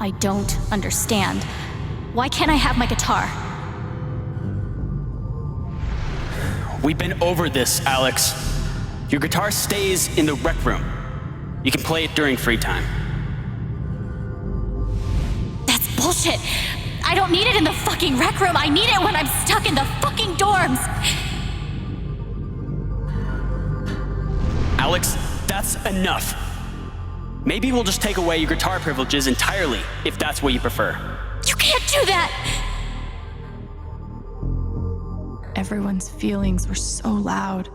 I don't understand. Why can't I have my guitar? We've been over this, Alex. Your guitar stays in the rec room. You can play it during free time. That's bullshit. I don't need it in the fucking rec room. I need it when I'm stuck in the fucking dorms. Alex, that's enough. Maybe we'll just take away your guitar privileges entirely, if that's what you prefer. You can't do that! Everyone's feelings were so loud.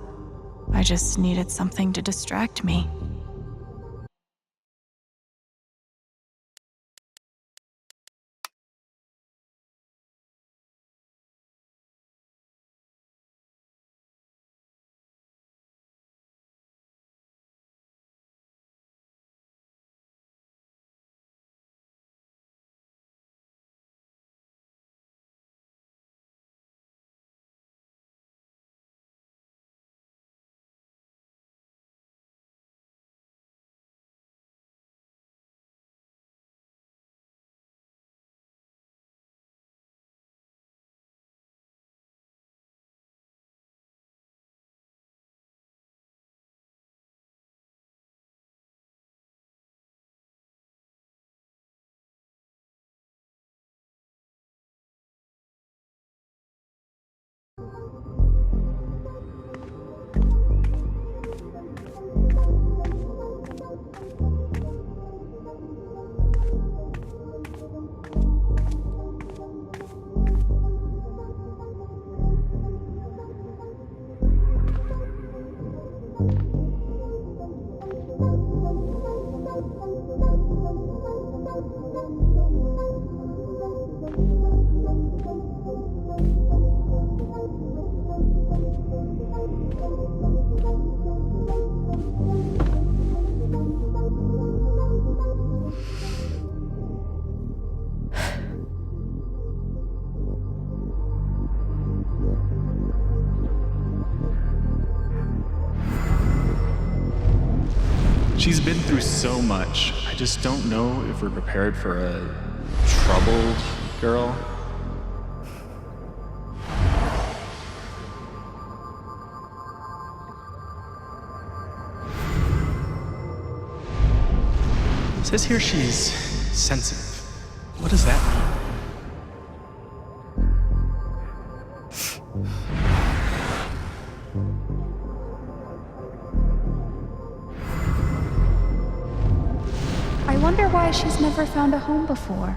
I just needed something to distract me. She's been through so much. I just don't know if we're prepared for a troubled girl. It says here she's sensitive. What does that mean? I wonder why she's never found a home before.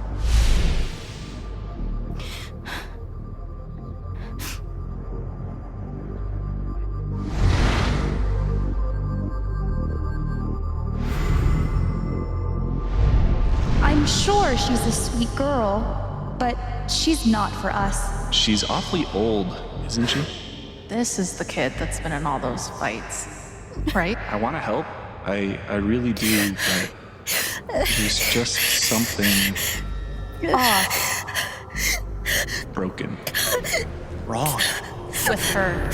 I'm sure she's a sweet girl, but she's not for us. She's awfully old, isn't she? This is the kid that's been in all those fights, right? I want to help. I really do, but there's just something Off broken. Wrong. with her.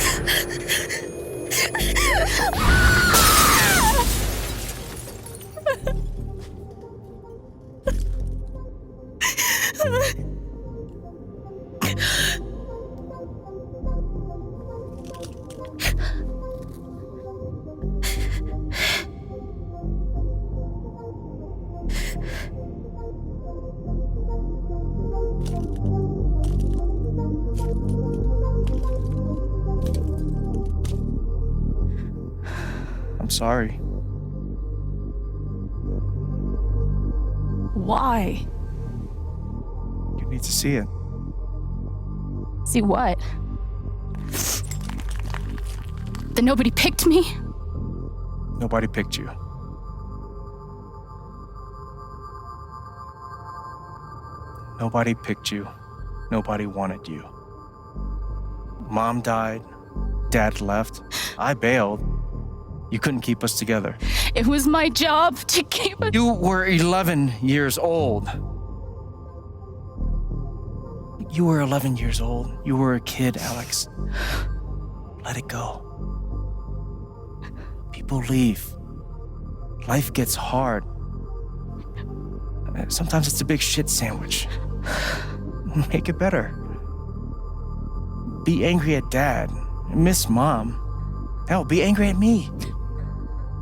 I'm sorry. Why? You need to see it. See what? That nobody picked me? Nobody picked you. Nobody picked you. Nobody wanted you. Mom died. Dad left. I bailed. You couldn't keep us together. It was my job to keep us. You were 11 years old. You were 11 years old. You were a kid, Alex. Let it go. People leave. Life gets hard. Sometimes it's a big shit sandwich. Make it better. Be angry at Dad. Miss Mom. Hell, be angry at me.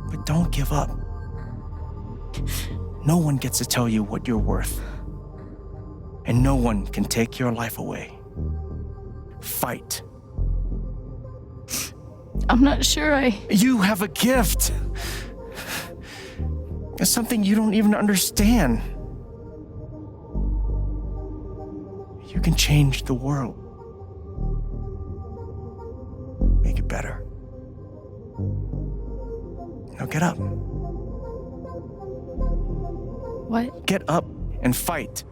But don't give up. No one gets to tell you what you're worth. And no one can take your life away. Fight. I'm not sure You have a gift. It's something you don't even understand. You can change the world. Make it better. Now get up. What? Get up and fight.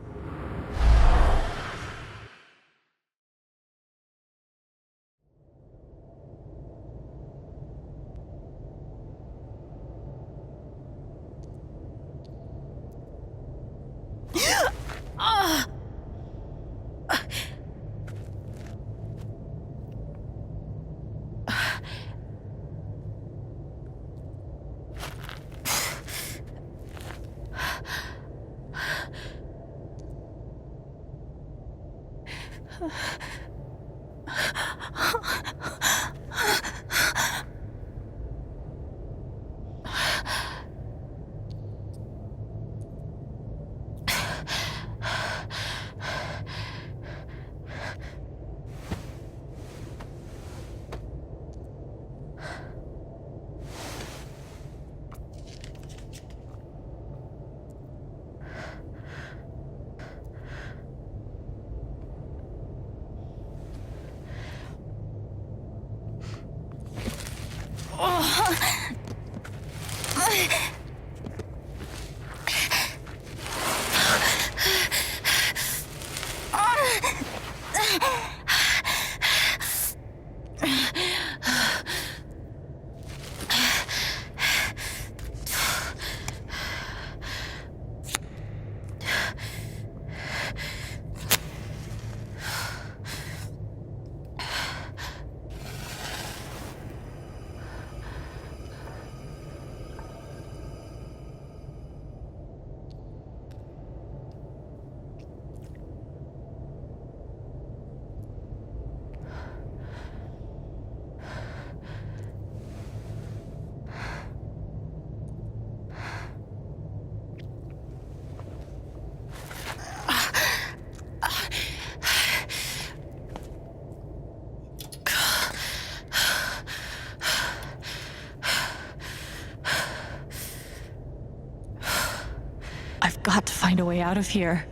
I've got to find a way out of here.